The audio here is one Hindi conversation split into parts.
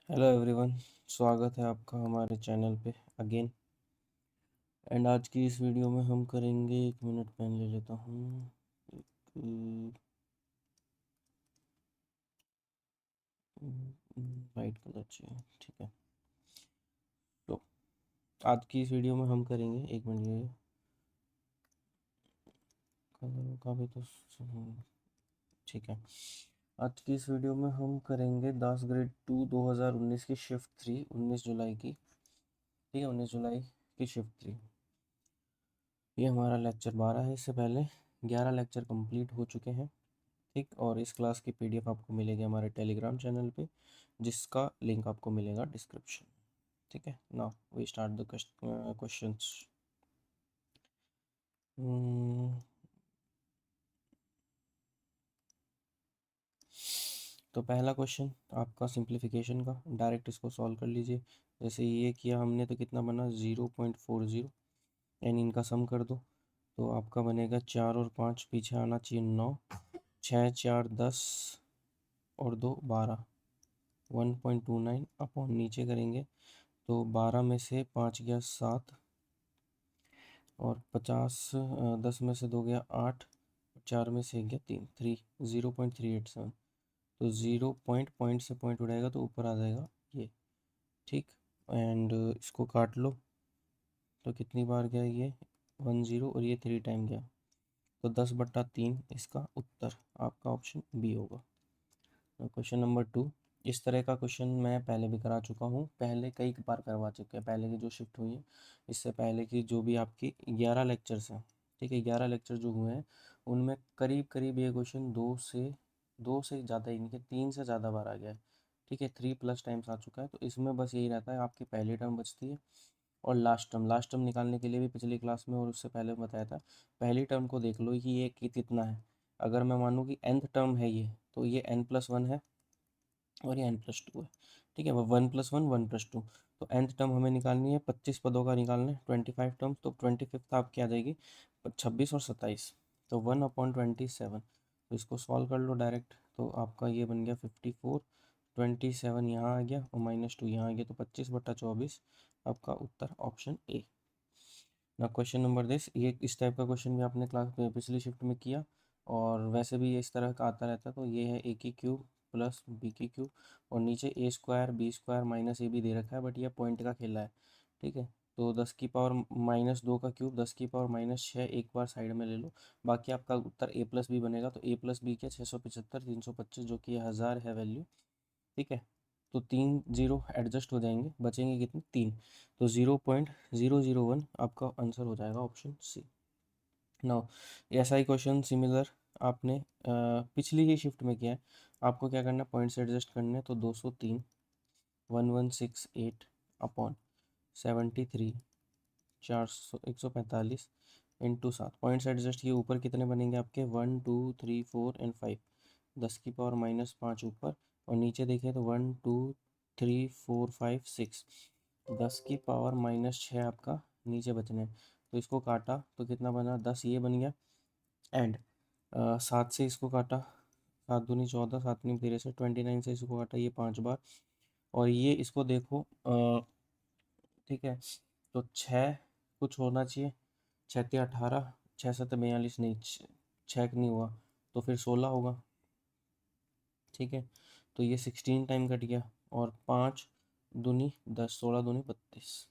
हेलो एवरीवन, स्वागत है आपका हमारे चैनल पे अगेन। एंड आज की इस वीडियो में हम करेंगे, एक मिनट पेन ले लेता हूँ। वाइट कलर चाहिए, ठीक है। तो आज की इस वीडियो में हम करेंगे, एक मिनट, ये कलर का भी तो ठीक है। आज की इस वीडियो में हम करेंगे 10 ग्रेड 2 2019 की शिफ्ट 3, 19 जुलाई की। ठीक है, 19 जुलाई की शिफ्ट 3। ये हमारा लेक्चर 12 है। इससे पहले 11 लेक्चर कंप्लीट हो चुके हैं। ठीक, और इस क्लास की पीडीएफ आपको मिलेगी हमारे टेलीग्राम चैनल पे, जिसका लिंक आपको मिलेगा डिस्क्रिप्शन। ठीक है, now we start the questions. तो पहला क्वेश्चन आपका सिंप्लीफिकेशन का, डायरेक्ट इसको सॉल्व कर लीजिए। जैसे ये किया हमने तो कितना बना 0.40, यानी इनका सम कर दो तो आपका बनेगा 4 और 5 पीछे आना चाहिए 9, 6 4 10 और 2 12, 1.29 अपॉन नीचे करेंगे तो 12 में से 5 गया 7 और 50, 10 में से 2 गया 8, 4 में से 1 गया 3, 0.387। तो ज़ीरो पॉइंट पॉइंट से पॉइंट उड़ाएगा तो ऊपर आ जाएगा ये। ठीक, एंड इसको काट लो तो कितनी बार गया ये 10 और ये 3 टाइम गया, तो 10/3 इसका उत्तर आपका ऑप्शन बी होगा। Question number 2। इस तरह का क्वेश्चन मैं पहले भी करा चुका हूँ, पहले कई बार करवा चुके हैं। पहले की जो शिफ्ट हुई है, इससे पहले की जो भी आपकी 11 लेक्चर्स हैं, ठीक है, 11 लेक्चर जो हुए हैं उनमें करीब करीब ये क्वेश्चन दो से ज़्यादा ही नहीं कि 3 से ज़्यादा बार आ गया है। ठीक है, 3+ टाइम्स आ चुका है। तो इसमें बस यही रहता है, आपकी पहली टर्म बचती है और लास्ट टर्म निकालने के लिए भी पिछली क्लास में और उससे पहले बताया था। पहली टर्म को देख लो कि ये कितना है। अगर मैं मानूँ कि nth टर्म है ये, तो ये n+1 है और ये n+2 है। ठीक है, वो 1+1 1+2। तो nth टर्म हमें निकालनी है, 25 पदों का निकालना है, 25 टर्म। तो 25th आपकी आ जाएगी 26 और 27, तो 1/27। तो इसको सॉल्व कर लो डायरेक्ट, तो आपका ये बन गया 54, 27 यहाँ आ गया और -2 यहाँ आ गया, तो 25/24 आपका उत्तर ऑप्शन ए। ना क्वेश्चन नंबर दिस, ये इस टाइप का क्वेश्चन भी आपने क्लास में पिछली शिफ्ट में किया और वैसे भी ये इस तरह का आता रहता है। तो ये है ए की क्यूब प्लस बी की क्यूब और नीचे ए स्क्वायर बी स्क्वायर माइनस ए भी दे रखा है, बट ये पॉइंट का खेला है। ठीक है, तो 10⁻2 का क्यूब 10⁻6 एक बार साइड में ले लो, बाकी आपका उत्तर a+b बनेगा। तो a+b क्या 675 325, जो कि 1000 है वैल्यू। ठीक है, तो 3 जीरो एडजस्ट हो जाएंगे, बचेंगे कितने 3। तो 0.001 आपका आंसर हो जाएगा ऑप्शन सी। नाउ ऐसा ही क्वेश्चन सिमिलर आपने पिछली ही शिफ्ट में किया है। आपको क्या करना है, पॉइंट्स एडजस्ट करने हैं। तो 203 1168 अपॉन 73 400 145 इंटू 7, पॉइंट्स एडजस्ट किए, ऊपर कितने बनेंगे आपके 1 2 3 4 एंड 5, 10⁻−5 ऊपर, और नीचे देखें तो 1 2 3 4 5 6, 10⁻6 आपका नीचे बचने हैं। तो इसको काटा तो कितना बना 10 ये बन गया, एंड 7 से इसको काटा, 7 दूनी 14, 7 नी 13, 29 से इसको काटा ये 5 बार, और ये इसको देखो ठीक है, तो 6 कुछ होना चाहिए, 6×3 = 18, 6×7 = 42, नहीं 6 नहीं हुआ तो फिर 16 होगा। ठीक है, तो ये 16 टाइम कट गया और 5 दूनी 10, 16 दूनी 32,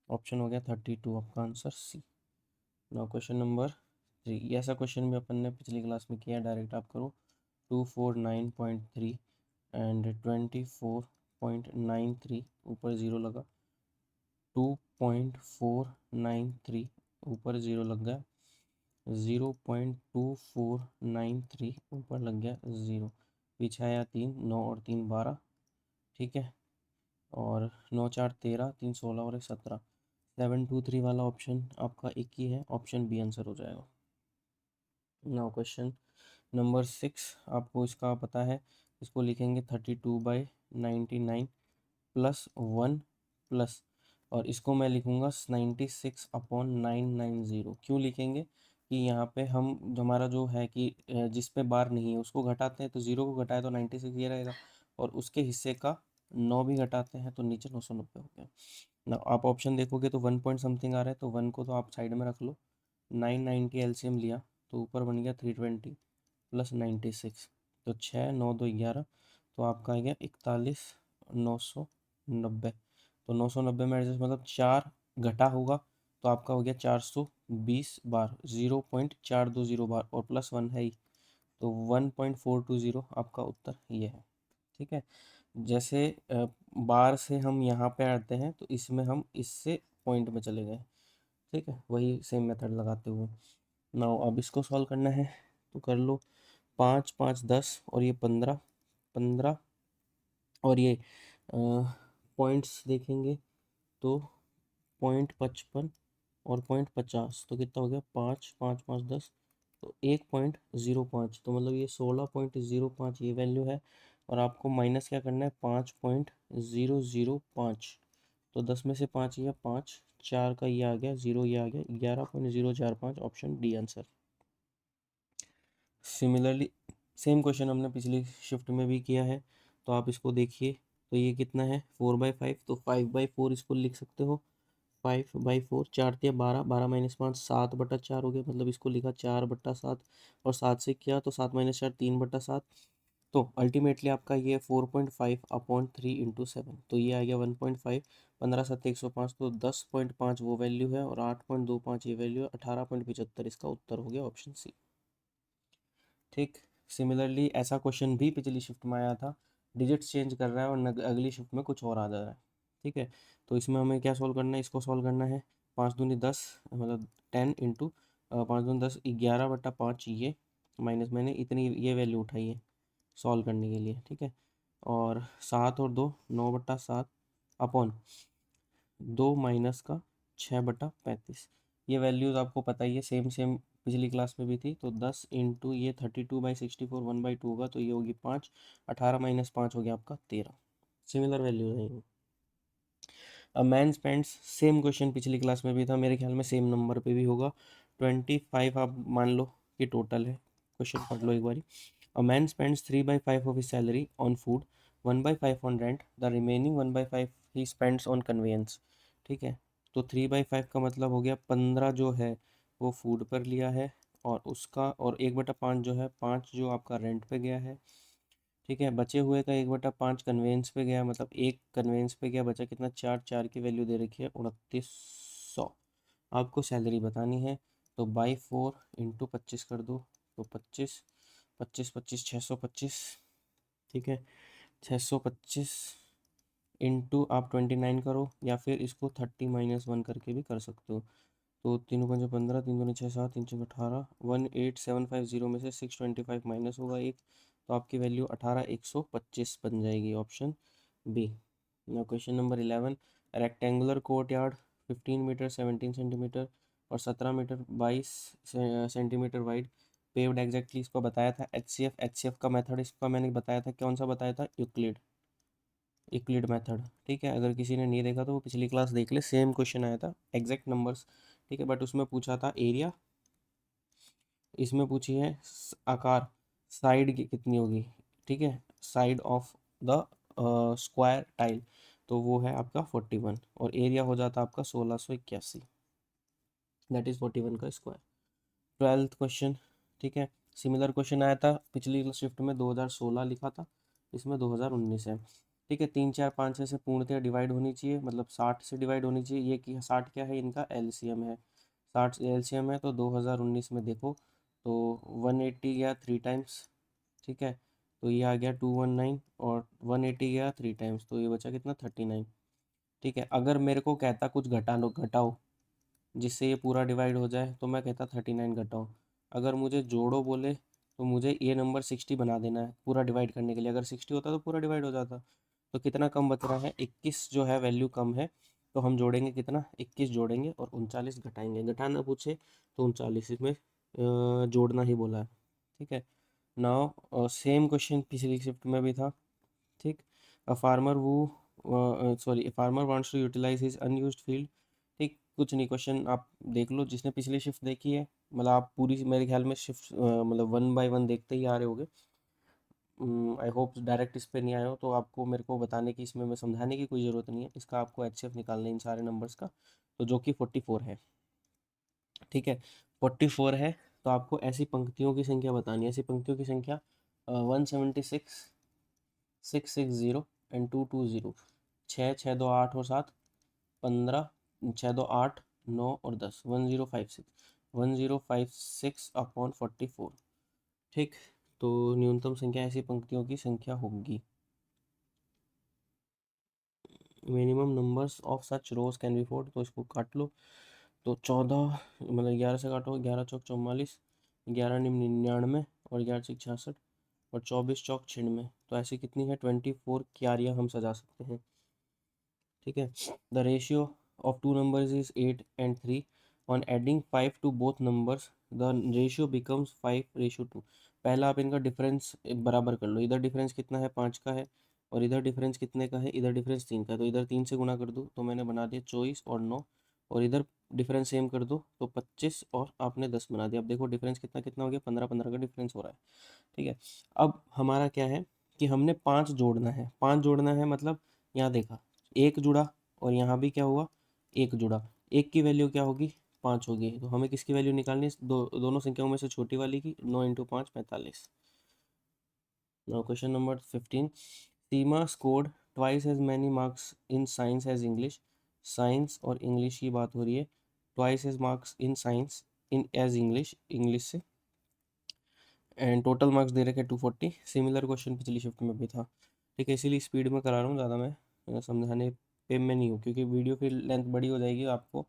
ऑप्शन हो गया 32 आपका answer C. Now question number 3, ऐसा क्वेश्चन भी अपन ने पिछली क्लास में किया, डायरेक्ट आप करो। 249.3 एंड 24.93, ऊपर ज़ीरो लगा, 2.493 ऊपर ज़ीरो लग गया, 0.2493 ऊपर लग गया ज़ीरो, पीछे आया 3, 9 और 3 12। ठीक है, और 9×4 = 13, 3 16 और 1 17, 723 वाला ऑप्शन आपका एक ही है, ऑप्शन बी आंसर हो जाएगा। नाउ क्वेश्चन नंबर 6, आपको इसका पता है, इसको लिखेंगे 32/99 +1 प्लस, और इसको मैं लिखूँगा 96/990। क्यों लिखेंगे कि यहाँ पे हम हमारा जो है कि जिस पे बार नहीं है उसको घटाते हैं, तो ज़ीरो को घटाए तो 96 ये रहेगा, और उसके हिस्से का 9 भी घटाते हैं तो नीचे 990 हो गया ना। आप ऑप्शन देखोगे तो 1 पॉइंट समथिंग आ रहा है, तो 1 को तो आप साइड में रख लो। 990 एलसीएम लिया तो ऊपर बन गया 320 प्लस 96, तो 6 9 2 11, तो आपका आ गया 41,990। तो 990 में एडजस्ट मतलब 4 घटा होगा, तो आपका हो गया 420 बार, 0.420 बार, और प्लस 1 है ही, तो 1.420 आपका उत्तर ये है। ठीक है। जैसे बार से हम यहाँ पे आते हैं तो इसमें हम इससे पॉइंट में चले गए। ठीक है, वही सेम मेथड लगाते हुए। नाउ अब इसको सॉल्व करना है तो कर लो। 5 5 10 और ये 15 15, और ये पॉइंट्स देखेंगे तो 0.55 और 0.50, तो कितना हो गया 5 5 5 10, तो 1.05, तो मतलब ये 16.05 ये वैल्यू है। और आपको माइनस क्या करना है, 5.005, तो 10 में से 5 या 5 4 का ये आ गया 0, ये आ गया 11.045, option D answer. Similarly same question हमने पिछली शिफ्ट में भी किया है, तो आप इसको देखिए। तो ये कितना है 4/5, तो 5/4 इसको लिख सकते हो। 5/4, 4 12, 12 - 5 7/4 हो गया, मतलब इसको लिखा 4/7, और 7 से किया तो 7 - 4 3/7, तो अल्टीमेटली आपका ये 4.5/3 × 7, तो ये आ गया 1.5। 15 7 105, तो 10.5 वो वैल्यू है, और 8.25 ये वैल्यू है, 18.75 इसका उत्तर हो गया ऑप्शन सी। ठीक। सिमिलरली ऐसा क्वेश्चन भी पिछली शिफ्ट में आया था, डिजिट्स चेंज कर रहा है और अगली शिफ्ट में कुछ और आ जा रहा है। ठीक है, तो इसमें हमें क्या सॉल्व करना है, इसको सॉल्व करना है 5 दूनी 10, मतलब 10 इंटू 5 दूनी 10, 11/5, ये माइनस मैंने इतनी ये वैल्यू उठाई है सॉल्व करने के लिए। ठीक है, और 7 और 2 9/7 अपॉन 2 माइनस का 6/35, ये वैल्यूज़ आपको पता ही है, सेम सेम पिछली क्लास में भी थी। तो 10 इंटू ये 32/64 1/2 होगा, तो ये होगी 5, 18 - 5 हो गया आपका 13। सिमिलर वैल्यूज है ये। अब मैन स्पेंड्स, सेम क्वेश्चन पिछली क्लास में भी था, मेरे ख्याल में सेम नंबर पे भी होगा। 25 आप मान लो कि टोटल है, क्वेश्चन पढ़ लो एक बारी। A man spends 3/5 of his salary on food, 1/5 on rent, the remaining 1/5 he spends on conveyance. ठीक है, तो 3/5 का मतलब हो गया 15 जो है वो फूड पर लिया है, और उसका, और 1/5 जो है 5 जो आपका रेंट पे गया है। ठीक है, बचे हुए का 1/5 कन्वेंस पे गया, मतलब एक कन्वेंस पे गया, बचा कितना 4, 4 की वैल्यू दे रखी है 2900। आपको सैलरी बतानी है, तो बाई 4 इंटू 25 कर दो, तो 25 25 25 625। ठीक है, 625 इंटू आप 29 करो, या फिर इसको 30 - 1 करके भी कर सकते हो। तो 3 × 5 = 15, 3 × 6 = 7, 3 × 6 = 18, 18750 में से 625 माइनस होगा एक, तो आपकी वैल्यू 18,125 बन जाएगी, option B. Now question number 11, rectangular courtyard 15 metre 17 centimetre और 17 metre 22 centimetre wide, paved exactly, इसको बताया था एचसीएफ का मेथड, इसका मैंने बताया था, कौन सा बताया था, यूक्लिड मेथड। ठीक है, अगर किसी ने नहीं देखा तो वो पिछली क्लास देख ले, सेम क्वेश्चन आया था एग्जैक्ट नंबर्स। ठीक है, बट उसमें पूछा था एरिया, इसमें पूछी है आकार, साइड की कितनी होगी। ठीक है, side of the square tile, तो वो है आपका 41, और एरिया हो जाता आपका 1681, दैट इज 41 का स्क्वायर। 12th question. ठीक है, सिमिलर क्वेश्चन आया था पिछली शिफ्ट में, 2016 लिखा था, इसमें 2019 है। ठीक है, 3 4 5 6 से पूर्णतः डिवाइड होनी चाहिए, मतलब 60 से डिवाइड होनी चाहिए, ये कि 60 क्या है, इनका एलसीएम है। 60 एलसीएम है, तो 2019 में देखो तो 180 गया 3 टाइम्स। ठीक है, तो ये आ गया 219, और 180 गया 3 टाइम्स, तो ये बचा कितना 39। ठीक है, अगर मेरे को कहता कुछ घटाओ जिससे ये पूरा डिवाइड हो जाए, तो मैं कहता 39 घटाओ। अगर मुझे जोड़ो बोले तो मुझे ये नंबर 60 बना देना है पूरा डिवाइड करने के लिए, अगर 60 होता तो पूरा डिवाइड हो जाता। तो कितना कम बच रहा है, 21 जो है वैल्यू कम है, तो हम जोड़ेंगे कितना, 21 जोड़ेंगे और 39 घटाएंगे, घटाना पूछे तो 39 इसमें जोड़ना ही बोला है। ठीक है, नाउ सेम क्वेश्चन पिछली शिफ्ट में भी था। ठीक, a farmer a farmer wants to utilise his unused field. ठीक, कुछ नहीं, क्वेश्चन आप देख लो जिसने पिछली शिफ्ट देखी है, मतलब आप पूरी मेरे ख्याल में शिफ्ट मतलब 1 बाय 1 देखते ही आ रहे होगे। आई होप डायरेक्ट इस पे नहीं आए हो, तो आपको मेरे को बताने की, इसमें मैं समझाने की कोई ज़रूरत नहीं है। इसका आपको HCF निकालना है इन सारे नंबर्स का, तो जो कि 44 है। ठीक है, 44 है। तो आपको ऐसी पंक्तियों की संख्या बतानी है। ऐसी पंक्तियों की संख्या 176, 660 एंड 220। 6, 6 2 8 और 7 15, 6 2 8 9 और 10, 1056 अपॉन 44। ठीक, तो न्यूनतम संख्या ऐसी पंक्तियों की संख्या होगी। Minimum numbers of such rows can be formed, तो इसको काट लो। तो 14 मतलब 11 से काटो, 11 चौक 44, 11 निम 99 और 11 छक 66 और 24 चौक 96। तो ऐसी कितनी है 24 क्यारियाँ हम सजा सकते हैं। ठीक है, the ratio of two numbers is 8 and 3। On adding 5 to both numbers the ratio becomes 5:2। पहला आप इनका डिफरेंस बराबर कर लो। इधर डिफरेंस कितना है 5 का है, और इधर डिफरेंस कितने का है, इधर डिफरेंस 3 का है। तो इधर 3 से गुना कर दूँ तो मैंने बना दिया 24 और 9, और इधर डिफरेंस सेम कर दो तो 25 और आपने 10 बना दिया। अब देखो डिफरेंस कितना कितना हो गया, 15 का डिफरेंस हो रहा है। ठीक है, अब हमारा क्या है कि हमने 5 जोड़ना है। 5 जोड़ना है मतलब यहाँ देखा, एक जुड़ा और यहाँ भी क्या हुआ, एक जुड़ा। एक की वैल्यू क्या होगी, 5 होगी। तो हमें किसकी वैल्यू निकालनी है, दोनों संख्याओं में से छोटी वाली की। 9 × 5 45। Now question number 15। Seema scored twice as many marks in science as English. Science और इंग्लिश की बात हो रही है। Twice as marks in science in as English, English से। एंड टोटल मार्क्स दे रखे 240। सिमिलर क्वेश्चन पिछली शिफ्ट में भी था। ठीक है, इसीलिए स्पीड में करा रहा हूँ, ज़्यादा मैं समझाने पे में नहीं हूँ, क्योंकि वीडियो फिर लेंथ बड़ी हो जाएगी। आपको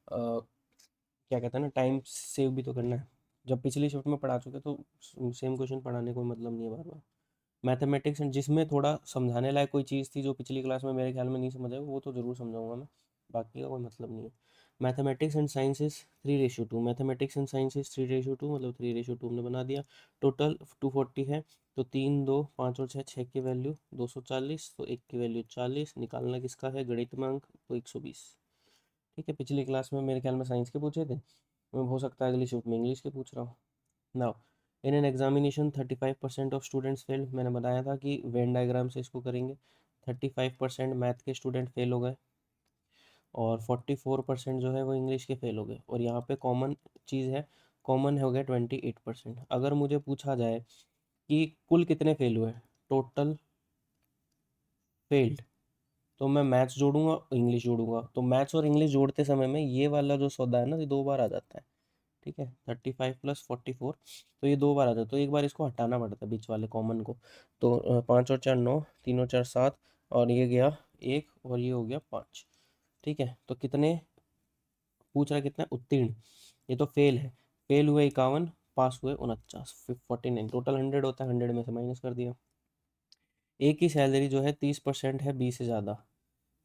क्या कहते हैं ना, टाइम सेव भी तो करना है। जब पिछली शिफ्ट में पढ़ा चुके तो सेम क्वेश्चन पढ़ाने को मतलब नहीं है बार बार। मैथमेटिक्स एंड जिसमें थोड़ा समझाने लायक कोई चीज़ थी जो पिछली क्लास में मेरे ख्याल में नहीं समझ आई, वो तो ज़रूर समझाऊंगा मैं, बाकी का कोई मतलब नहीं है। Mathematics and sciences 3:2। Mathematics and sciences 3:2 मतलब 3:2 हमने बना दिया। टोटल 240 है, तो 3 2 5 और 6, 6 की वैल्यू 240, तो 1 की वैल्यू 40। निकालना किसका है, गणित में अंक, तो 120। ठीक है, पिछली क्लास में मेरे ख्याल में साइंस के पूछे थे, हो सकता है अगली शिफ्ट में इंग्लिश के पूछ रहा हूँ। Now in an examination 35% of students failed. मैंने बताया था कि वेन डायग्राम से इसको करेंगे। 35% मैथ के स्टूडेंट फेल हो गए, और 44% जो है वो इंग्लिश के फेल हो गए। और यहाँ पे कॉमन चीज़ है, कॉमन हो गया 28%। अगर मुझे पूछा जाए कि कुल कितने फेल हुए, टोटल फेल्ड, तो मैं मैथ्स जोड़ूंगा, इंग्लिश जोड़ूंगा। तो मैथ्स और इंग्लिश जोड़ते समय में ये वाला जो सौदा है ना, ये 2 बार आ जाता है। ठीक है, 35 + 44, तो ये 2 बार आ जाता है। तो एक बार इसको हटाना पड़ता है बीच वाले कॉमन को। तो 5 और 4 9, 3 और 4 7, और ये गया 1 और ये हो गया 5। ठीक है, तो कितने पूछ रहा है, कितना उत्तीर्ण, ये तो फेल है। फेल हुए 51, पास हुए 49, 49। टोटल 100 होता है, 100 में से माइनस कर दिया। ए की सैलरी जो है 30% है बी से ज़्यादा।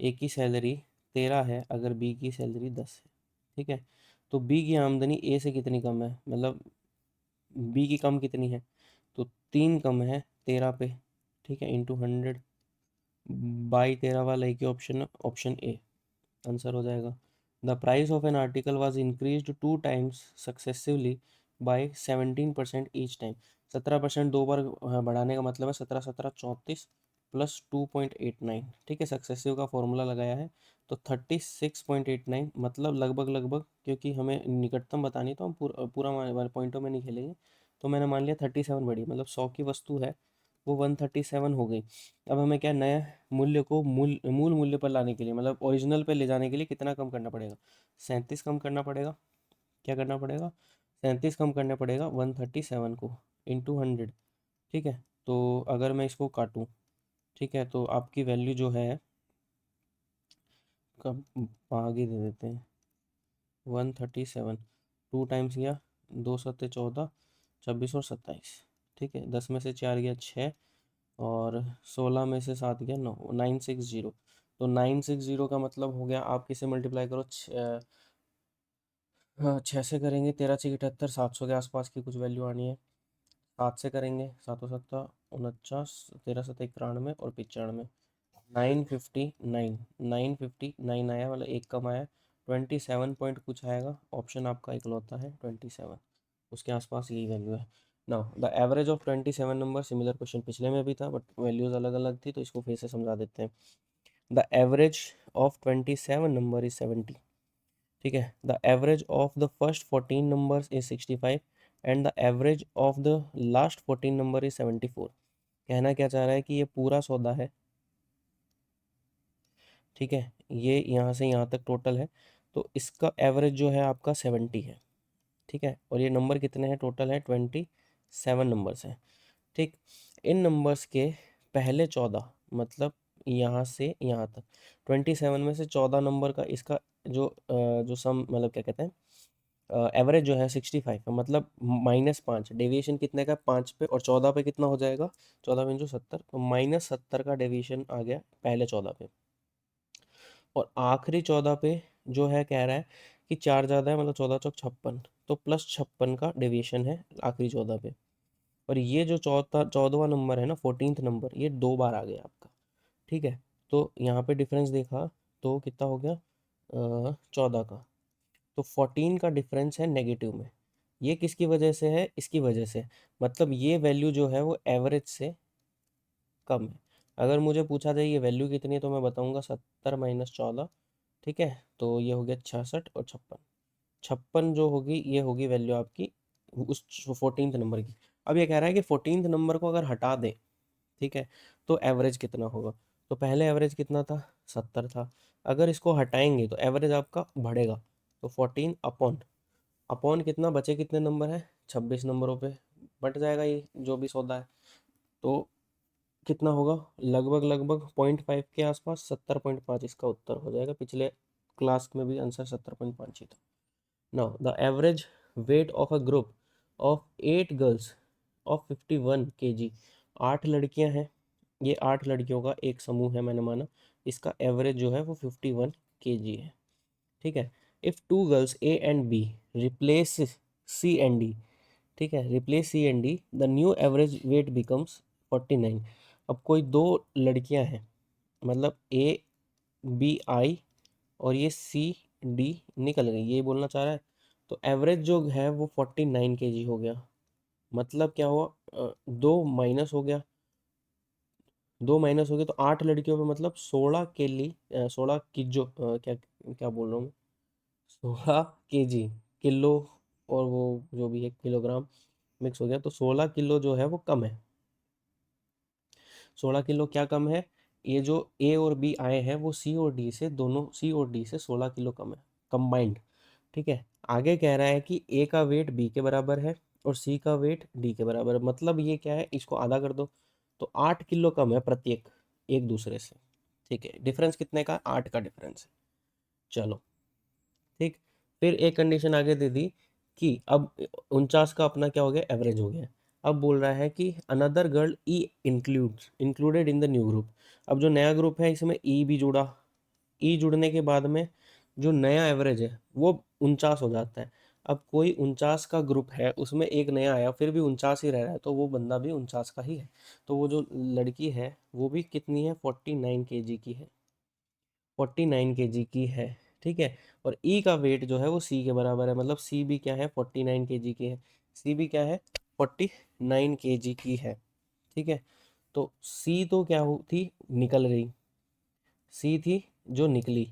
ए की सैलरी 13 है अगर बी की सैलरी 10 है। ठीक है, तो बी की आमदनी ए से कितनी कम है, मतलब बी की कम कितनी है, तो 3 कम है 13 पे। ठीक है, इंटू 100 बाई 13 वाला एक ही ऑप्शन है, ऑप्शन ए आंसर हो जाएगा। The price of an article was increase 2 times successively by 17% each time. 17% 2 बार बढ़ाने का मतलब है 17 17 34 प्लस 2.89। ठीक है, सक्सेसिव का फॉर्मूला लगाया है, तो 36.89, मतलब लगभग लगभग, क्योंकि हमें निकटतम बतानी है, तो हम पूरा पॉइंटों में नहीं खेलेंगे। तो मैंने मान लिया 37 बढ़ी, मतलब 100 की वस्तु है वो 137 हो गई। अब हमें क्या, नया मूल्य को मूल मूल मूल्य पर लाने के लिए, मतलब ओरिजिनल पे ले जाने के लिए कितना कम करना पड़ेगा, 37 कम करना पड़ेगा। क्या करना पड़ेगा, 37 कम करना पड़ेगा 137 को, इंटू 100। ठीक है, तो अगर मैं इसको काटूँ, ठीक है, तो आपकी वैल्यू जो है, कब आगे दे देते हैं, 137 2 टाइम्स गया, 2 सत्ते 14, 26 और 27। ठीक है, 10 में से 4 गया 6, और 16 में से 7 गया 9, 960। तो 960 का मतलब हो गया, आप किसे मल्टीप्लाई करो, 6 से करेंगे, 13 6 78, 700 के आसपास की कुछ वैल्यू आनी है। 7 से करेंगे, 7 7 49, 13 7 91 और 95। 959, 959 आया, मतलब एक कम आया। 27 पॉइंट कुछ आएगा, ऑप्शन आपका इकलौता है 27, उसके आसपास यही वैल्यू है। Now the average of 27 number, similar question पिछले में भी था बट वैल्यूज अलग अलग थी, तो इसको फिर से समझा देते हैं। The average of 27 number is 70, ठीक है। The average of the first 14 numbers is 65 and the average of the last 14 number is 74। कहना क्या चाह रहा है कि ये पूरा सौदा है, ठीक है, ये यहाँ से यहाँ तक टोटल है, तो इसका एवरेज जो है आपका 70 है, ठीक है। और ये नंबर कितने हैं, टोटल है 27 नंबर्स हैं, ठीक। इन नंबर्स के पहले 14, मतलब यहाँ से यहाँ तक 27 में से 14 नंबर का इसका जो सम, मतलब क्या कहते हैं, एवरेज जो है 65 है, मतलब -5, डेविएशन कितने का, 5 पे, और 14 पे कितना हो जाएगा, 14 में जो 70, तो -70 का डेविएशन आ गया पहले 14 पे। और आखिरी 14 पे जो है कह रहा है कि 4 ज़्यादा है, मतलब 14 चौक 56, तो +56 का डेविएशन है आखिरी 14 पे। और ये जो 14वां नंबर है ना, 14th नंबर, ये 2 बार आ गया आपका, ठीक है। तो यहाँ पे डिफरेंस देखा तो कितना हो गया, 14 का, तो 14 का डिफरेंस है नेगेटिव में। ये किसकी वजह से है, इसकी वजह से, मतलब ये वैल्यू जो है वो एवरेज से कम है। अगर मुझे पूछा जाए ये वैल्यू कितनी है, तो मैं बताऊंगा 70 - 14, ठीक है। तो ये हो गया 66 और 56, 56 जो होगी ये होगी वैल्यू आपकी उस 14th नंबर की। अब ये कह रहा है कि 14th नंबर को अगर हटा दें, ठीक है, तो एवरेज कितना होगा। तो पहले एवरेज कितना था, 70 था, अगर इसको हटाएंगे तो एवरेज आपका बढ़ेगा, तो 14 अपॉन अपॉन कितना बचे, कितने नंबर है, 26 नंबरों पे बट जाएगा ये जो भी सौदा है, तो कितना होगा, लगभग लगभग 0.5 के आसपास, 70.5 इसका उत्तर हो जाएगा। पिछले क्लास में भी आंसर 70.5 ही था। Now the average weight of a group of 8 girls of 51 kg, 8 लड़कियां हैं, ये 8 लड़कियों का एक समूह है मैंने माना, इसका एवरेज जो है वो 51 kg है, ठीक है। If two girls A and B replace C and D, ठीक है, replace C and D, the new average weight becomes 49। अब कोई दो लड़कियां हैं, मतलब ए बी आई और ये सी डी निकल गई, ये बोलना चाह रहा है, तो एवरेज जो है वो 49 kg हो गया। मतलब क्या हुआ, दो माइनस हो गया, दो माइनस हो गया, तो 8 लड़कियों पे मतलब 16 केली, 16 की जो क्या क्या बोल रहा हूँ मैं, 16 केजी, किलो, और वो जो भी है किलोग्राम मिक्स हो गया, तो 16 किलो जो है वो कम है। 16 किलो क्या कम है, ये जो ए और बी आए हैं वो सी और डी से, दोनों सी और डी से 16 किलो कम है, कंबाइंड, ठीक है। आगे कह रहा है कि ए का वेट बी के बराबर है और सी का वेट डी के बराबर है, मतलब ये क्या है, इसको आधा कर दो, तो 8 किलो कम है प्रत्येक एक दूसरे से, ठीक है। डिफरेंस कितने का, 8 का डिफरेंस है। चलो, ठीक। फिर एक कंडीशन आगे दे दी कि अब 49 का अपना क्या हो गया, एवरेज हो गया। अब बोल रहा है कि another girl E included in the new group. अब जो नया ग्रुप है इसमें ई भी जुड़ा, ई जुड़ने के बाद में जो नया एवरेज है वो 49 हो जाता है। अब कोई 49 का ग्रुप है, उसमें एक नया आया, फिर भी 49 ही रह रहा है, तो वो बंदा भी 49 का ही है। तो वो जो लड़की है वो भी कितनी है, 49 kg की है, 49 kg की है, ठीक है। और ई का वेट जो है वो सी के बराबर है, मतलब सी भी क्या है, 49 kg की है, सी भी क्या है, 49 kg की है, ठीक है। तो सी तो क्या थी, निकल गई, सी थी जो निकली,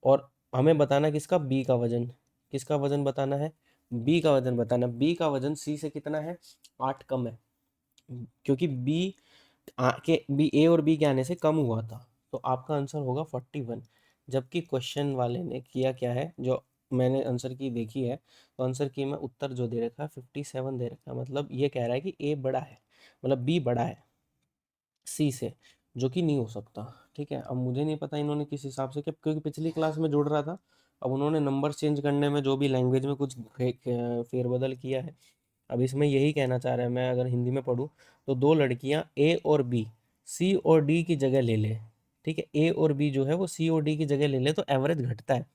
और हमें बताना किसका, बी का वजन, किसका वजन बताना है, बी का वजन बताना। बी का वजन सी से कितना है, 8 कम है, क्योंकि बी ए और बी के आने से कम हुआ था, तो आपका आंसर होगा 41। जबकि क्वेश्चन वाले ने किया क्या है, जो मैंने आंसर की देखी है, तो आंसर की में उत्तर जो दे रखा है 57 दे रखा है, मतलब ये कह रहा है कि ए बड़ा है, मतलब बी बड़ा है सी से, जो कि नहीं हो सकता, ठीक है। अब मुझे नहीं पता इन्होंने किस हिसाब से, क्योंकि पिछली क्लास में जोड़ रहा था, अब उन्होंने नंबर चेंज करने में जो भी लैंग्वेज में कुछ फेरबदल किया है, अब इसमें यही कहना चाह रहा है, मैं अगर हिंदी में पढ़ूँ तो दो लड़कियां ए और बी सी और डी की जगह ले ले, ठीक है, ए और बी जो है वो सी और डी की जगह ले ले, तो एवरेज घटता है,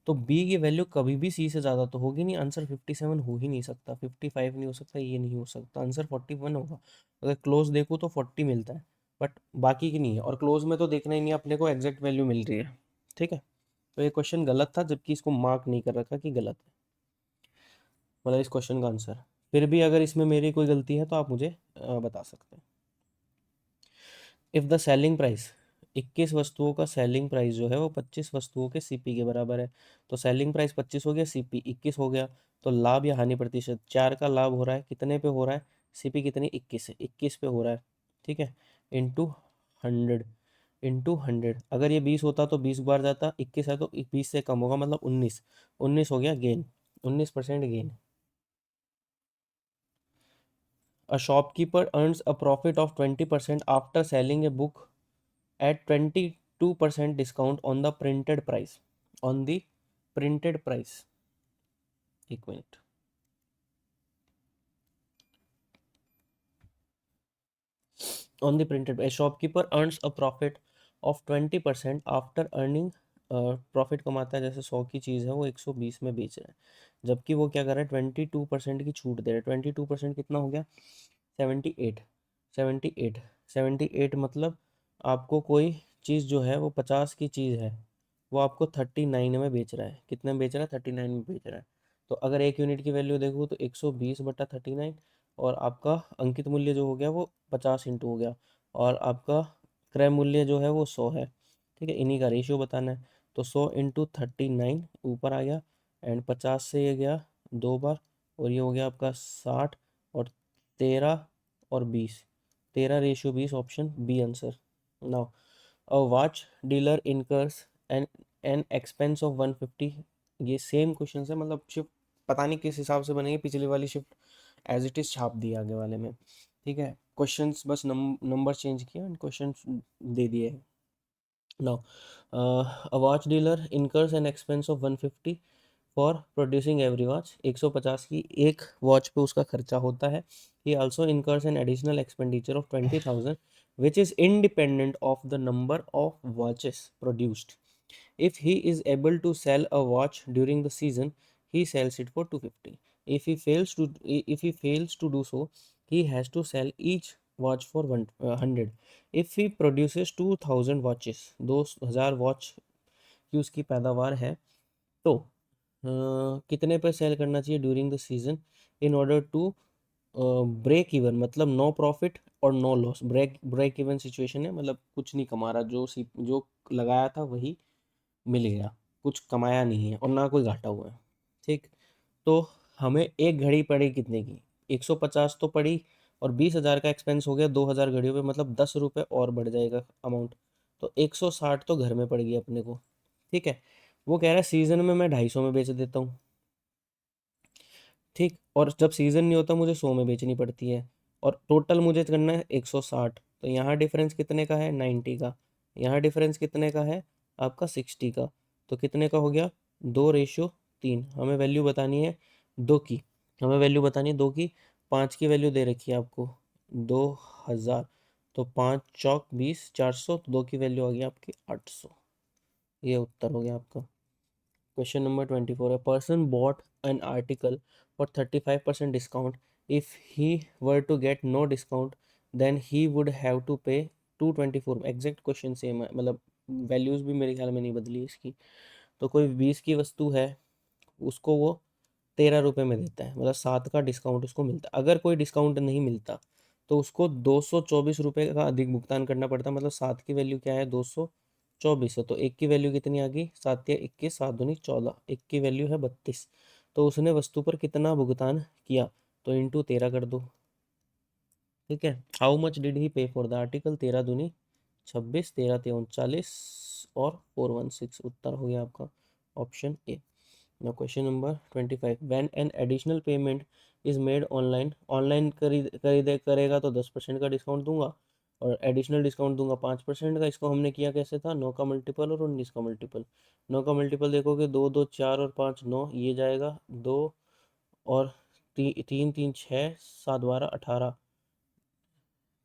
तो बी की वैल्यू कभी भी सी से ज़्यादा तो होगी नहीं, आंसर 57 हो ही नहीं सकता, 55 नहीं हो सकता, ये नहीं हो सकता, आंसर 41 होगा। अगर क्लोज देखूँ तो 40 मिलता है, बट बाकी की नहीं है, और क्लोज में तो देखना ही नहीं, अपने को एग्जैक्ट वैल्यू मिल रही है, ठीक है। तो ये क्वेश्चन गलत था, जबकि इसको मार्क नहीं कर रखा कि गलत है, मतलब इस क्वेश्चन का आंसर फिर भी अगर इसमें मेरी कोई गलती है तो आप मुझे बता सकते हैं। इफ़ द सेलिंग प्राइस, 21 वस्तुओं का सेलिंग प्राइस जो है वो 25 वस्तुओं के सीपी के बराबर है। तो सेलिंग प्राइस 25 हो गया, सीपी 21 हो गया। तो लाभ या हानि प्रतिशत, 4 का लाभ हो रहा है, कितने पे हो रहा है, सीपी कितनी, 21 है, 21 पे हो रहा है, ठीक है, इंटू 100, इंटू 100। अगर ये 20 होता तो 20 बार जाता, 21 है तो 20 से कम होगा, मतलब 19, 19 हो गया gain, 19% gain. A shopkeeper earns a profit of 20% after selling a book at 22% discount on the printed price. On the printed price. एक minute, on the printed, a shopkeeper earns a profit of 20% after earning, profit कमाता है, जैसे 100 की चीज़ है वो 120 में बेच रहा है, जबकि वो क्या कर रहा है, 22% की छूट दे रहा है। 22% कितना हो गया, 78, 78, 78 मतलब आपको कोई चीज़ जो है वो 50 की चीज़ है, वो आपको 39 में बेच रहा है। कितने में बेच रहा है, 39 में बेच रहा है। तो अगर एक यूनिट की वैल्यू देखो तो 120/39, और आपका अंकित मूल्य जो हो गया वो 50 इंटू हो गया, और आपका क्रय मूल्य जो है वो 100 है, ठीक है, इन्हीं का रेशियो बताना है। तो 100 इंटू 39 ऊपर आ गया, एंड 50 से ये गया 2 बार, और ये हो गया आपका 60, और 13 और 20, 13/20, option B answer. Now a watch dealer incurs an an expense of 150, ये सेम क्वेश्चन है, मतलब शिफ्ट पता नहीं किस हिसाब से बनेगी, पिछली वाली शिफ्ट एज इट इज़ छाप दिया आगे वाले में, ठीक है, क्वेश्चंस बस नंबर चेंज किया एंड क्वेश्चन दे दिए। Now a watch dealer incurs N expense of 150 for producing every watch, 150 की एक वॉच पे उसका खर्चा होता है। ही also incurs an additional expenditure of 20,000 which is independent of the number of watches produced. If he is able to sell a watch during the season, he sells it for 250. If he fails to do so, he has to sell each watch for 100. If he produces 2000 watches, 2000 watch की उसकी पैदावार है, तो कितने पे सेल करना चाहिए during the season, in order to break even, मतलब नो प्रॉफिट और no loss. Break even situation है, मतलब कुछ नहीं कमा रहा, जो लगाया था वही मिल गया, कुछ कमाया नहीं है और ना कोई घाटा हुआ है, ठीक। तो हमें एक घड़ी पड़ी कितने की, 150 तो पड़ी, और 20,000 का एक्सपेंस हो गया 2,000 घड़ियों पे, मतलब 10 रुपये और बढ़ जाएगा अमाउंट, तो 160 तो घर में पड़ गई अपने को, ठीक है। वो कह रहा है सीजन में मैं 250 में बेच देता हूँ, ठीक, और जब सीजन नहीं होता मुझे 100 में बेचनी पड़ती है, और टोटल मुझे करना है 160। तो यहाँ डिफरेंस कितने का है, 90 का, यहाँ डिफरेंस कितने का है, आपका 60 का। तो कितने का हो गया, 2/3। हमें वैल्यू बतानी है दो की, हमें वैल्यू बतानी है दो की। 5 की वैल्यू दे रखी है आपको 2,000, तो 5 चौक 20, 400, तो 2 की वैल्यू आ गई आपकी 800। ये उत्तर हो गया आपका। Question number 24. A person bought an article for 35% discount. If he were to get no discount, then he would have to pay 224। Exact question same है, मतलब वैल्यूज भी मेरे ख्याल में नहीं बदली इसकी। तो कोई 20 की वस्तु है, उसको वो 13 रुपये में देता है, मतलब 7 का डिस्काउंट उसको मिलता है। अगर कोई डिस्काउंट नहीं मिलता तो उसको 224 रुपये का अधिक भुगतान करना पड़ता है, मतलब 7 की वैल्यू क्या है, 224 है, तो एक की वैल्यू कितनी आ गई, 7 या 21, 7 दूनी 14, एक की वैल्यू है 32। तो उसने वस्तु पर कितना भुगतान किया, तो इंटू 13 कर दो, ठीक है। हाउ मच डिड ही पे फॉर द आर्टिकल, 13 दूनी 26, 13 तिया 39, और 416, उत्तर हो गया आपका option A. Now question number 25. When an additional payment is made online, online खरीदे करेगा तो 10% का डिस्काउंट दूंगा, और एडिशनल डिस्काउंट दूंगा 5% का। इसको हमने किया कैसे था, 9 का मल्टीपल और 19 का मल्टीपल। 9 का मल्टीपल देखोगे 2 2 4 और 5 9, ये जाएगा 2, और 3 3 6 7 12 18,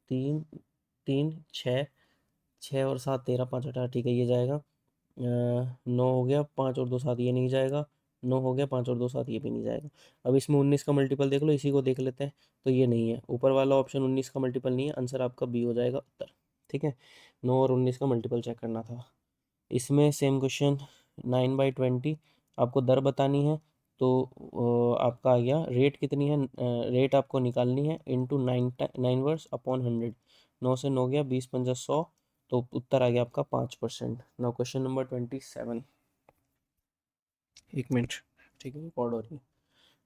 3 3 6, 6 और 7 13 5 18, ठीक है, ये जाएगा 9 हो गया, 5 और 2 7, ये नहीं जाएगा, 9 हो गया, 5 और 2 7, ये भी नहीं जाएगा। अब इसमें 19 का मल्टीपल देख लो, इसी को देख लेते हैं, तो ये नहीं है, ऊपर वाला ऑप्शन 19 का मल्टीपल नहीं है, आंसर आपका बी हो जाएगा उत्तर, ठीक है। 9 और 19 का मल्टीपल चेक करना था। इसमें सेम क्वेश्चन 9/20, आपको दर बतानी है, तो आपका आ गया रेट कितनी है, रेट आपको निकालनी है इंटू 9 अपॉन 100। 9 से 9 गया, 20 × 100, तो उत्तर आ गया आपका 5%। Now question number 27। एक मिनट, ठीक है, रिकॉर्ड हो रही है।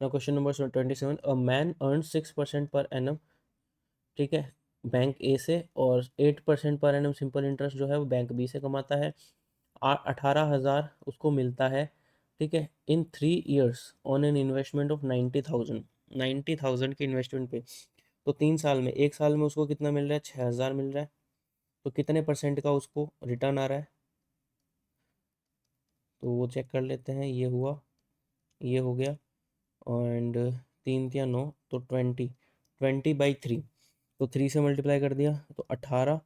Now question number 27, a man earn 6% per annum, ठीक है, बैंक ए से, और 8% पर एनम सिंपल इंटरेस्ट जो है वो बैंक बी से कमाता है। 18,000 उसको मिलता है, ठीक है, इन 3 years on an investment of 90,000। 90,000 की इन्वेस्टमेंट पे, तो 3 साल में, 1 साल में उसको कितना मिल रहा है, 6,000 मिल रहा है। तो कितने परसेंट का उसको रिटर्न आ रहा है, तो वो चेक कर लेते हैं। ये हुआ, ये हो गया, एंड 3 × 9, तो 20, 20/3, तो 3 से मल्टीप्लाई कर दिया तो 18,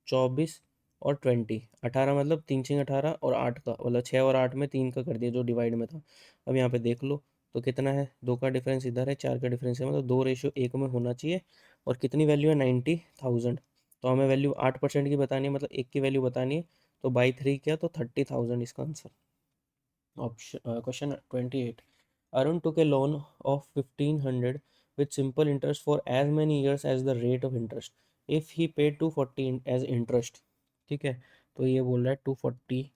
24 और 20। 18 मतलब 3×6 = 18, और 8 का मतलब 6 और 8 में 3 का कर दिया जो डिवाइड में था। अब यहाँ पे देख लो, तो कितना है, 2 का डिफरेंस इधर है, 4 का डिफरेंस है, मतलब 2:1 में होना चाहिए। और कितनी वैल्यू है, 90,000। तो हमें वैल्यू 8% की बतानी है, मतलब एक की वैल्यू बतानी है। तो बाई 3 किया तो 30,000 इसका answer. Option question 28, Arun took a loan of 1,500 with simple interest for as many years as the rate of interest. If he paid 240 as interest, ठीक है, तो ये बोल रहा है 240,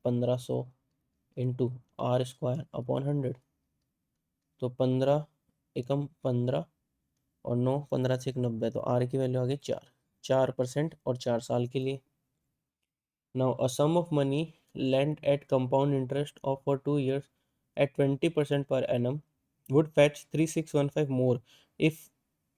1500 इंटू R² अपॉन 100। तो 15 एकम 15 और 9, 15 से 1 90, तो R की वैल्यू आ गई 4, 4% और 4 साल के लिए। Now, a sum of money lent at compound interest of for 2 years at 20% per annum would fetch 3,615 more if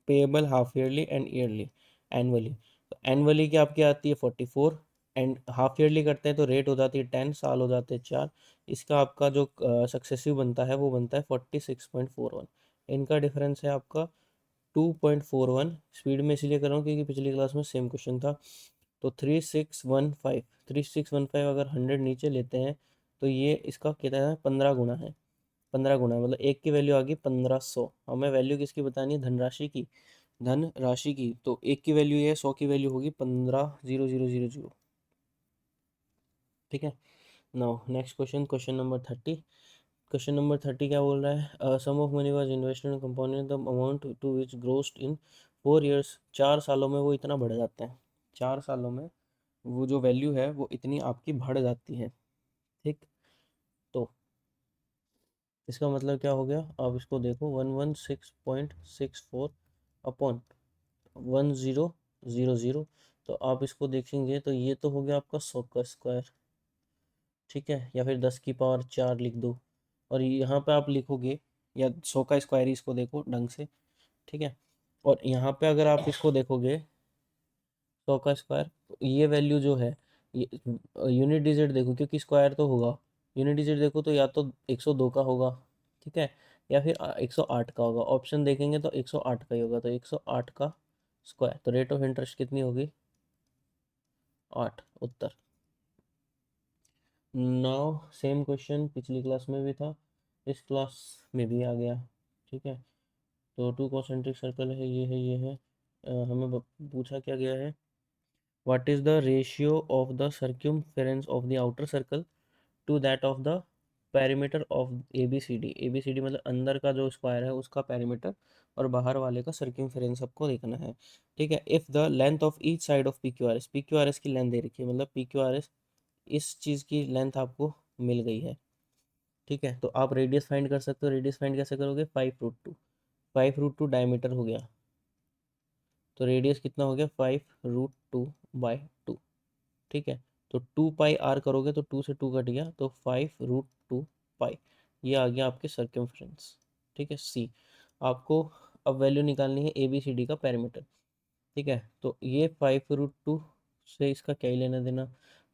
payable half yearly and yearly annually. तो एनुअली की आपकी आती है 44, एंड हाफ ईयरली करते हैं तो रेट हो जाती है 10, साल हो जाते हैं 4। इसका आपका जो सक्सेसिव बनता है वो बनता है 46.41। इनका डिफरेंस है आपका 2.41। स्पीड में इसीलिए कर रहा हूँ क्योंकि पिछली क्लास में सेम क्वेश्चन था। तो 3,615, 3,615 अगर 100 नीचे लेते हैं तो ये इसका कितना है, 15 गुना है। 15 गुना मतलब एक की वैल्यू आ गई 1500। हमें वैल्यू किसकी बतानी है, धनराशि की, धन राशि की। तो एक की वैल्यू है, 100 की वैल्यू होगी 15,000। ठीक है। Now next question, question number 30। Question number 30 क्या बोल रहा है, sum of money was invested in component the amount to which grossed in 4 years। 4 सालों में वो इतना बढ़ जाता है, 4 सालों में वो जो वैल्यू है वो इतनी आपकी बढ़ जाती है। ठीक, तो इसका मतलब क्या हो गया, आप इसको देखो, 116.64 अपॉन 1000। तो आप इसको देखेंगे तो ये तो हो गया आपका 100 का स्क्वायर, ठीक है, या फिर 10 की पावर 4 लिख दो। और यहाँ पे आप लिखोगे, या 100 का स्क्वायर ही इसको देखो ढंग से, ठीक है। और यहाँ पे अगर आप इसको देखोगे 100 का स्क्वायर, तो ये वैल्यू जो है, ये यूनिट डिजिट देखो क्योंकि स्क्वायर तो होगा। यूनिट डिजिट देखो तो या तो 102 का होगा, ठीक है, या फिर 108 का होगा। ऑप्शन देखेंगे तो 108 का ही होगा, तो 108 का स्क्वायर। तो रेट ऑफ इंटरेस्ट कितनी होगी, 8, उत्तर। नाउ सेम क्वेश्चन पिछली क्लास में भी था, इस क्लास में भी आ गया, ठीक है। तो 2 कॉन्सेंट्रिक सर्कल है, ये है, ये है। हमें पूछा क्या गया है, what is the ratio of the circumference of the outer circle to that of the perimeter of ABCD। ABCD मतलब अंदर का जो स्क्वायर है उसका पेरीमीटर, और बाहर वाले का सर्क्यूमफेरेंस आपको देखना है, ठीक है। If the length of each side of PQRS, PQRS की लेंथ दे रखी है, मतलब PQRS इस चीज़ की लेंथ आपको मिल गई है, ठीक है। तो आप रेडियस फाइंड कर सकते हो। रेडियस फाइंड कैसे करोगे, 5√2, 5√2 डायमीटर हो गया, तो रेडियस कितना हो गया, 5√2/2, ठीक है। तो 2πr करोगे तो 2 से 2 कट गया, तो 5√2π, ये आ गया आपके सर्कमफ्रेंस, ठीक है। सी, आपको अब वैल्यू निकालनी है ABCD का पैरामीटर, ठीक है। तो ये 5√2 से इसका क्या ही लेना देना,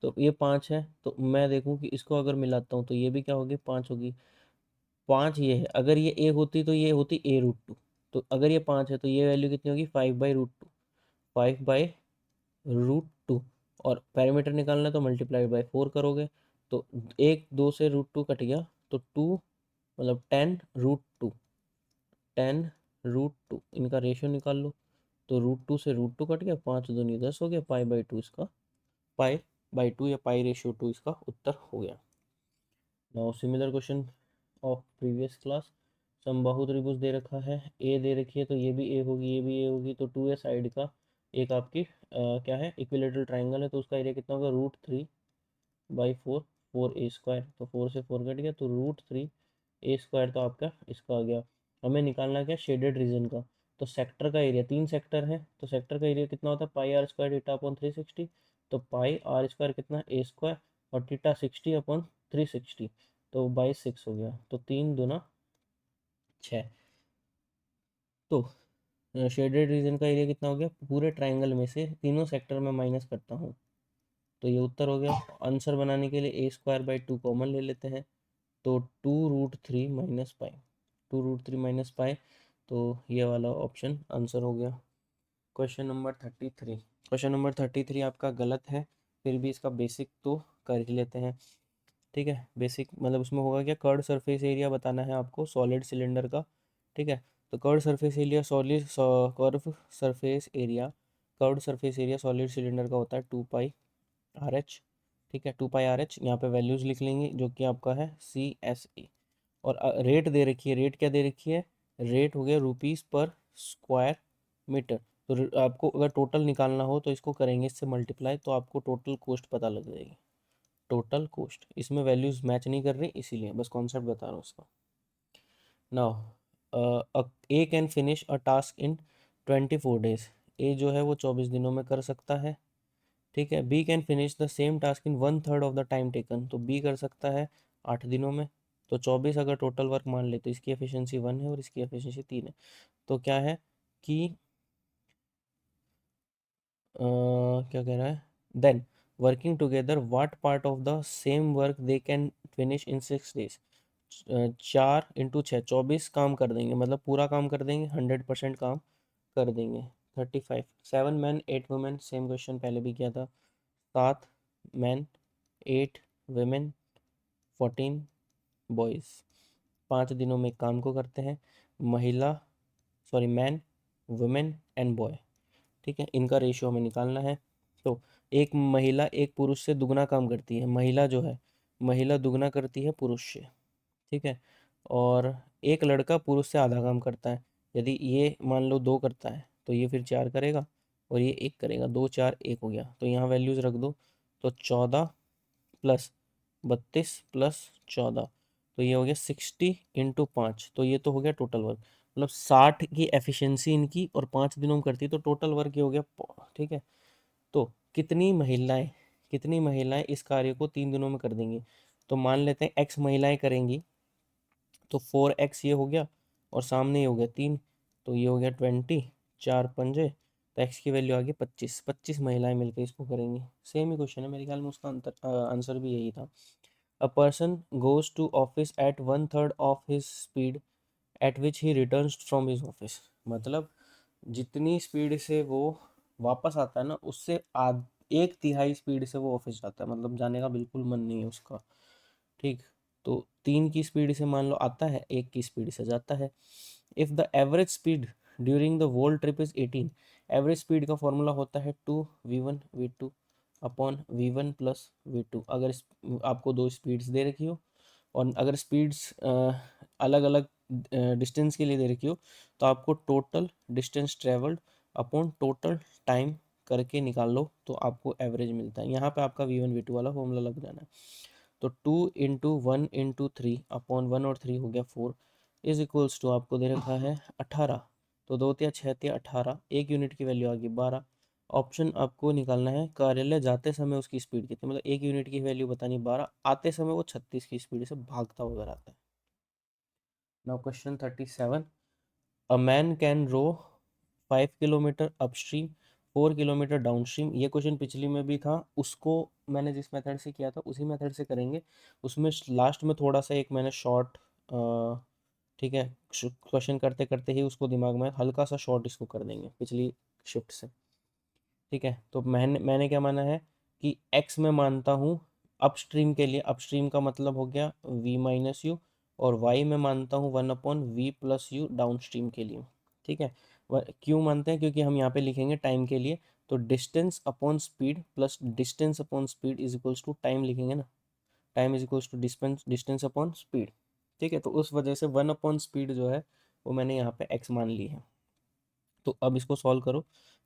तो ये 5 है, तो मैं देखूं कि इसको अगर मिलाता हूँ तो ये भी क्या होगी, 5 होगी। 5 ये है, अगर ये ए होती तो ये होती A√2। तो अगर ये 5 है तो ये वैल्यू कितनी होगी, 5/√2, 5/√2। और पैरामीटर निकालना है तो मल्टीप्लाई बाय 4 करोगे, तो 1 2 से √2 कट गया, तो 2 मतलब 10√2, 10√2 इनका रेशियो निकाल लो। तो √2 से √2 कट गया, 5 दूनी 10 हो गया, पाई/2 इसका, पाई/2 या पाई/2 इसका उत्तर हो गया। Now similar question of previous class. समबाहु त्रिभुज दे रखा है, ए दे रखी है तो ये भी ए होगी, ये भी ए होगी, तो 2 ए साइड का एक आपकी क्या है इक्विलेटरल ट्राइंगल है, तो उसका एरिया कितना होगा √3/4, 4a²। तो 4 से 4 कट गया तो √3a², तो आपका इसका आ गया। हमें निकालना क्या शेडेड रीजन का, तो सेक्टर का एरिया, 3 सेक्टर है तो सेक्टर का एरिया कितना होता है πr² θ/360, तो πr² कितना a², और थीटा 60/360, तो 6 हो गया, तो 3 दूना 6। तो शेडेड रीजन का एरिया कितना हो गया, पूरे ट्राइंगल में से तीनों सेक्टर में माइनस करता हूँ, तो ये उत्तर हो गया। आंसर बनाने के लिए a²/2 कॉमन ले लेते हैं, तो 2√3 - π, 2√3 - π, तो ये वाला ऑप्शन आंसर हो गया। क्वेश्चन नंबर 33, क्वेश्चन नंबर 33 आपका गलत है, फिर भी इसका बेसिक तो कर ही लेते हैं। ठीक है, बेसिक मतलब उसमें होगा क्या, कर्ड सरफेस एरिया बताना है आपको सॉलिड सिलेंडर का। ठीक है, तो curved surface area solid curve surface area solid cylinder का होता है 2π/h। ठीक है, 2π/h, यहाँ पे वैल्यूज़ लिख लेंगे जो कि आपका है CSA। और रेट दे रखी है, रेट क्या दे रखी है, रेट हो गया रुपीज़/स्क्वायर मीटर। तो आपको अगर टोटल निकालना हो तो इसको करेंगे इससे मल्टीप्लाई, तो आपको टोटल कॉस्ट पता लग जाएगी। टोटल कॉस्ट, इसमें वैल्यूज मैच नहीं कर रही इसीलिए बस कॉन्सेप्ट बता रहा हूँ उसका। Now a can finish a task in 24 days, ए जो है वो 24 दिनों में कर सकता है। ठीक है, B can finish the same task in 1/3 of the time taken, तो बी कर सकता है 8 दिनों में। तो 24 अगर टोटल वर्क मान ले तो इसकी एफिशिएंसी 1 है और इसकी एफिशिएंसी 3 है। तो क्या है कि क्या कह रहा है, then working together what part of the same work they can finish in 6 days. 4 × 6 24 काम कर देंगे, मतलब पूरा काम कर देंगे, 100% काम कर देंगे। 35 7 मैन 8 वुमेन, सेम क्वेश्चन पहले भी किया था। 7 मैन 8 वेमेन 14 बॉयज़, 5 दिनों में काम को करते हैं। महिला, sorry, man, women and boy. ठीक है, इनका रेशियो हमें निकालना है। तो एक महिला एक पुरुष से दुगना काम करती है, महिला जो है महिला दुगना करती है पुरुष से। ठीक है, और एक लड़का पुरुष से आधा काम करता है। यदि ये मान लो 2 करता है तो ये फिर 4 करेगा और ये 1 करेगा, 2 4 1 हो गया, तो यहाँ वैल्यूज़ रख दो। तो 14 + 32 + 14, तो ये हो गया 60 × 5, तो ये तो हो गया टोटल वर्क, मतलब 60 की एफिशिएंसी इनकी और 5 दिनों में करती है, तो टोटल वर्क ये हो गया। ठीक है, तो कितनी महिलाएं इस कार्य को 3 दिनों में कर देंगी, तो मान लेते हैं x महिलाएं करेंगी, तो 4x ये हो गया और सामने ये हो गया 3, तो ये हो गया 20, 4 पंजे, तो x की वैल्यू आ गई 25, 25 महिलाएं मिलकर इसको करेंगी। सेम ही क्वेश्चन है मेरे ख्याल में, उसका आंसर भी यही था। A person goes to office at 1/3 of his speed at which he returns from his office, मतलब जितनी स्पीड से वो वापस आता है ना, उससे 1/3 स्पीड से वो ऑफिस जाता है, मतलब जाने का बिल्कुल मन नहीं है उसका। ठीक, तो 3 की स्पीड से मान लो आता है, 1 की स्पीड से जाता है। If the average speed during the whole trip is 18, average speed का फॉर्मूला होता है 2v1v2/v1 + v2। अगर आपको 2 स्पीड्स दे रखी हो और अगर स्पीड्स अलग अलग डिस्टेंस के लिए दे रखी हो, तो आपको total distance travelled upon total time करके निकाल लो, तो आपको एवरेज मिलता है। यहाँ पे आपका v1 v2 वाला फॉर्मूला लग जाना है। तो 2 × 1 × 3 अपॉन 1 और 3 हो गया 4 इज इक्वल्स टू आपको दे रखा है 18, तो 2 × 6 = 18, 1 यूनिट की वैल्यू आ गई 12। ऑप्शन आपको निकालना है कार्यालय जाते समय उसकी स्पीड कितनी, मतलब 1 यूनिट की वैल्यू बतानी 12, आते समय वो 36 की स्पीड से भागता हुआ आता है। Now question 37, a man can row 5 kilometre upstream 4 kilometre downstream. ये क्वेश्चन पिछली में भी था, उसको मैंने जिस मेथड से किया था उसी मेथड से करेंगे। उसमें लास्ट में थोड़ा सा एक मैंने शॉर्ट, ठीक है, क्वेश्चन करते करते ही उसको दिमाग में हल्का सा शॉर्ट इसको कर देंगे पिछली शिफ्ट से। ठीक है, तो मैंने क्या माना है कि एक्स में मानता हूँ अपस्ट्रीम के लिए, अपस्ट्रीम का मतलब हो गया v - u, और वाई में मानता हूँ 1/v + u डाउनस्ट्रीम के लिए। ठीक है, क्यों मानते हैं, क्योंकि हम यहाँ पे लिखेंगे टाइम के लिए, तो distance upon speed plus distance upon speed is equals to time लिखेंगे ना, time is equals to distance upon speed. ठीक है, तो उस वजह से 1/स्पीड जो है वो मैंने यहाँ पे x मान ली है। तो अब इसको सॉल्व करो।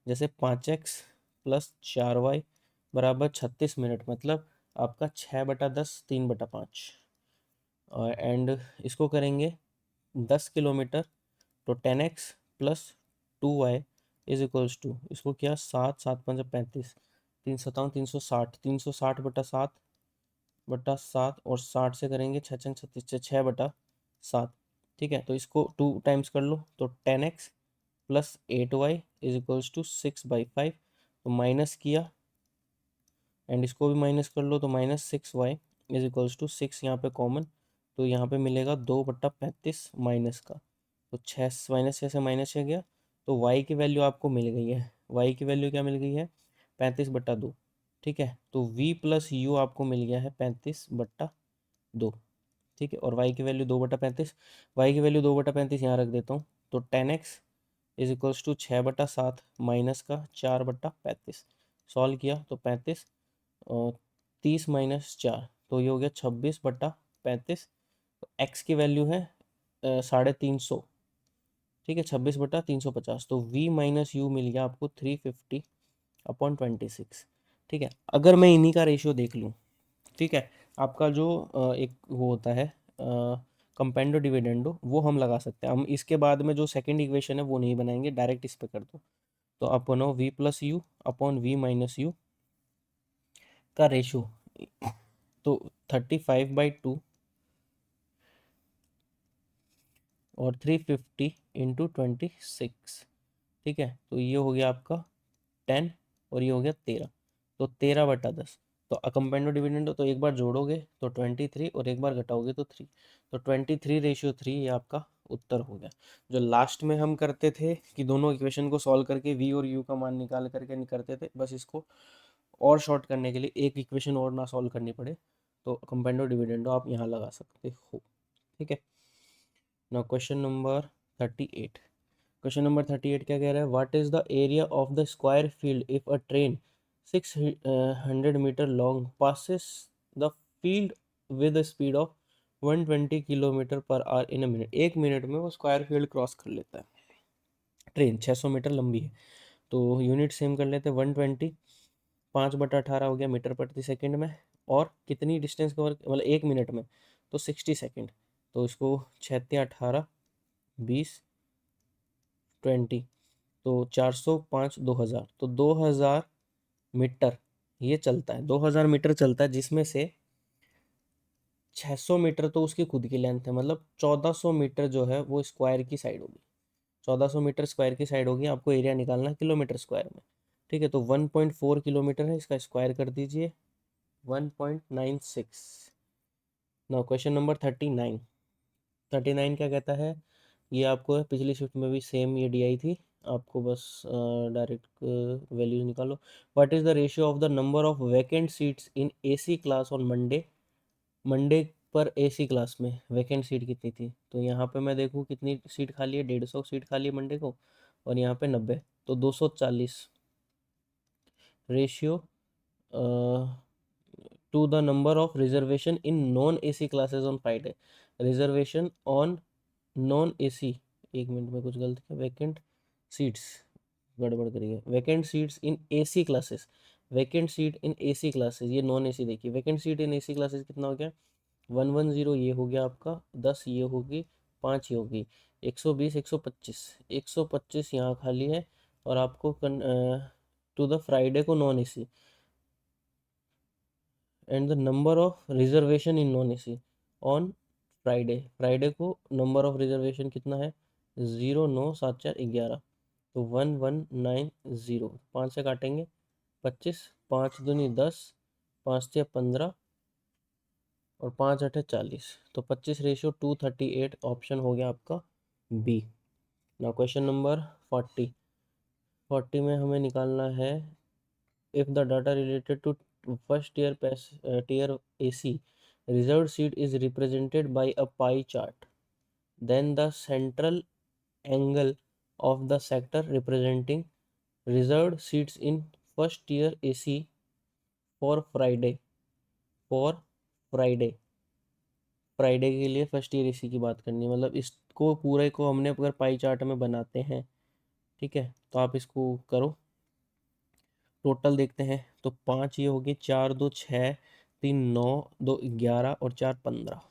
जैसे 5x प्लस 4y बराबर 36 मिनट, मतलब आपका 6/10 3/5, एंड इसको करेंगे 10 किलोमीटर, तो 10x plus 2y is equals to, इसको क्या, 7 7 5 35, 3 7 360, 360/7 बटा 7, और 60 से करेंगे 6 6 36, 6/7। ठीक है, तो इसको 2 टाइम्स कर लो, तो 10x plus 8y is equals to 6/5, तो माइनस किया एंड इसको भी माइनस कर लो, तो -6y इज इक्वल्स टू 6 यहाँ पे कॉमन, तो यहाँ पे मिलेगा 2/35 माइनस का, तो 6 -6 से -6 गया, तो y की वैल्यू आपको मिल गई है। y की वैल्यू क्या मिल गई है, 35/2। ठीक है, तो v प्लस u आपको मिल गया है 35/2। ठीक है, और y की वैल्यू 2/35, y की वैल्यू 2/35 यहाँ रख देता हूँ, तो 10x is equals to 6/7 minus का 4/35। सॉल्व किया तो 35 और 30 माइनस 4, तो ये हो गया 26/35। तो x की वैल्यू है 350। ठीक है, 26/350, तो v माइनस यू मिल गया आपको 350/26। ठीक है, अगर मैं इन्हीं का रेशियो देख लूँ, ठीक है, आपका जो एक वो होता है कंपेंडो डिविडेंडो, वो हम लगा सकते हैं। हम इसके बाद में जो सेकंड इक्वेशन है वो नहीं बनाएंगे, डायरेक्ट इस पे कर दो। तो अपन v plus you upon v minus you का रेशियो, तो 35/2 और 350 × 26। ठीक है, तो ये हो गया आपका 10 और ये हो गया 13, तो 13/10। तो कंपाउंड डिविडेंड तो एक बार जोड़ोगे तो 23 और एक बार घटाओगे तो 3, तो 23/3 ये आपका उत्तर हो गया। जो लास्ट में हम करते थे कि दोनों इक्वेशन को सॉल्व करके v और u का मान निकाल करके नहीं करते थे, बस इसको और शॉर्ट करने के लिए एक इक्वेशन और ना सॉल्व करनी पड़े, तो कंपाउंड डिविडेंड आप यहाँ लगा सकते हो। ठीक है, now question number 38। Question number 38 क्या कह रहा है, what is the area of the square field if a train 600 metre long passes the field with speed of 120 kilometre per hour in a minute. 1 minute में वो स्क्वायर फील्ड क्रॉस कर लेता है। ट्रेन 600 मीटर लंबी है, तो यूनिट सेम कर लेते हैं, 120, 5/18 हो गया मीटर प्रति सेकंड में, और कितनी डिस्टेंस कवर, मतलब 1 मिनट में, तो 60 सेकंड। तो इसको 6×18 20 20, तो 405 2000, तो 2000 मीटर ये चलता है, 2000 मीटर चलता है, जिसमें से 600 मीटर तो उसकी खुद की लेंथ है, मतलब 1400 मीटर जो है वो स्क्वायर की साइड होगी। 1400 मीटर स्क्वायर की साइड होगी, आपको एरिया निकालना है किलोमीटर स्क्वायर में। ठीक है, तो 1.4 किलोमीटर है, इसका स्क्वायर कर दीजिए 1.96। Now question number 39। 39 क्या कहता है, ये आपको पिछली शिफ्ट में भी सेम ये डी आई थी, आपको बस डायरेक्ट वैल्यूज निकालो। What is the ratio of the number of vacant seats in AC class on Monday. Monday पर एसी क्लास में वैकेंट सीट कितनी थी, तो यहाँ पे मैं देखूँ कितनी सीट खाली है, 150 सीट खाली है मंडे को, और यहाँ पे 90, तो 240 ratio two the number of reservation in non AC classes on Friday. Reservation on non AC, एक मिनट में कुछ गलत किया, वैकेंट सीट्स गड़बड़ करी है, vacant seats in AC classes, vacant seat in AC classes, ये नॉन एसी देखिए, vacant seat in AC classes कितना हो गया, 110 ये हो गया आपका, 10 ये होगी, 5 ये होगी, 120 125, 125 यहाँ खाली है, और आपको टू द फ्राइडे को non AC, and the number of reservation in non AC on Friday, Friday को नंबर ऑफ रिजर्वेशन कितना है, 0 9 7 4 11, तो 1190, 5 से काटेंगे 25, 5 दूनी 10, 5 से 15, और 5 8 40, तो 25/238 ऑप्शन हो गया आपका बी। ना क्वेश्चन नंबर 40। 40 में हमें निकालना है, if the data related to first tier tier AC reserved seat is represented by a pie chart, then the central angle of the sector representing reserved seats in first tier AC for Friday for Friday Friday के लिए फर्स्ट ईयर इसी की बात करनी है, मतलब इसको पूरे को हमने अगर पाई चार्ट में बनाते हैं, ठीक है, तो आप इसको करो, टोटल देखते हैं। तो 5 ये हो गए, 4 2 6, 3 9, 2 11 और 4 15,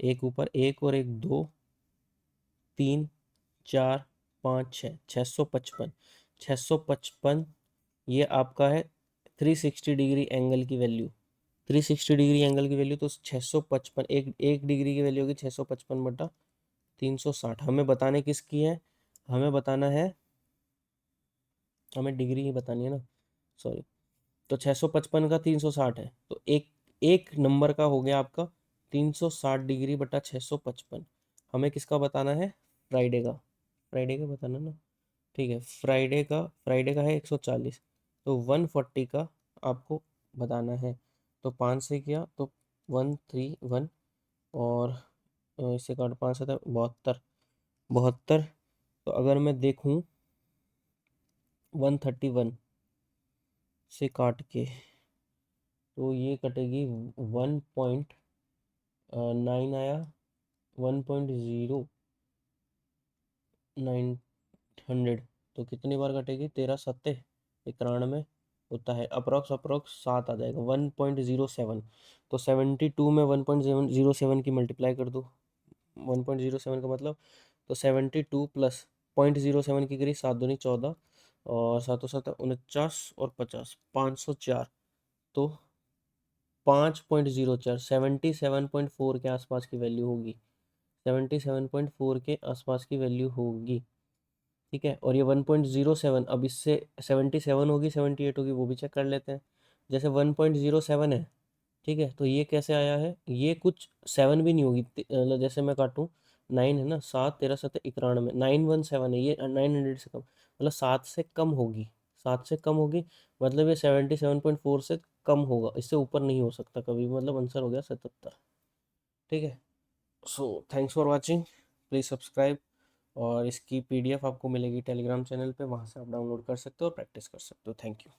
एक ऊपर एक और एक 2, 3 4 5 6, 655, 655 ये आपका है 360 डिग्री एंगल की वैल्यू। 360 डिग्री एंगल की वैल्यू तो 655, एक डिग्री की वैल्यू होगी 655 बटा 360। हमें बताने किसकी है, हमें बताना है, हमें डिग्री ही बतानी है ना, सॉरी। तो 655 का 360 है, तो एक एक नंबर का हो गया आपका 360 डिग्री बटा 655। हमें किसका बताना है, फ्राइडे का, फ्राइडे का बताना ना, ठीक है। फ्राइडे का है 140, तो 140 का आपको बताना है। तो 5 से किया तो 131, और इससे काट 5 से 72, 72। तो अगर मैं देखूं 131 से काट के, तो ये कटेगी 1.9 आया, 1.0900। तो कितनी बार कटेगी, 13 7 91 होता है, अप्रॉक्स अप्रॉक्स 7 आ जाएगा, 1.07। तो 72 में 1.07 की मल्टीप्लाई कर दो, 1.07 का मतलब, तो 72 प्लस 0.07 की करी, 7 दूनी 14, और 7 7 49 और 50, 504। तो 5.04, 77.4 के आसपास की वैल्यू होगी, 77.4 के आसपास की वैल्यू होगी, ठीक है। और ये 1.07, अब इससे 77 होगी 78 होगी वो भी चेक कर लेते हैं। जैसे 1.07 है, ठीक है, तो ये कैसे आया है, ये कुछ 7 भी नहीं होगी, मतलब जैसे मैं काटूँ, 9 है ना, 7 13 7 91, 917 है, ये 900 से कम, मतलब 7 से कम होगी, 7 से कम होगी, मतलब ये 77.4 से कम होगा, इससे ऊपर नहीं हो सकता कभी भी, मतलब आंसर हो गया 77, ठीक है। So thanks for watching, please subscribe, और इसकी पीडीएफ आपको मिलेगी टेलीग्राम चैनल पे, वहाँ से आप डाउनलोड कर सकते हो और प्रैक्टिस कर सकते हो। Thank you.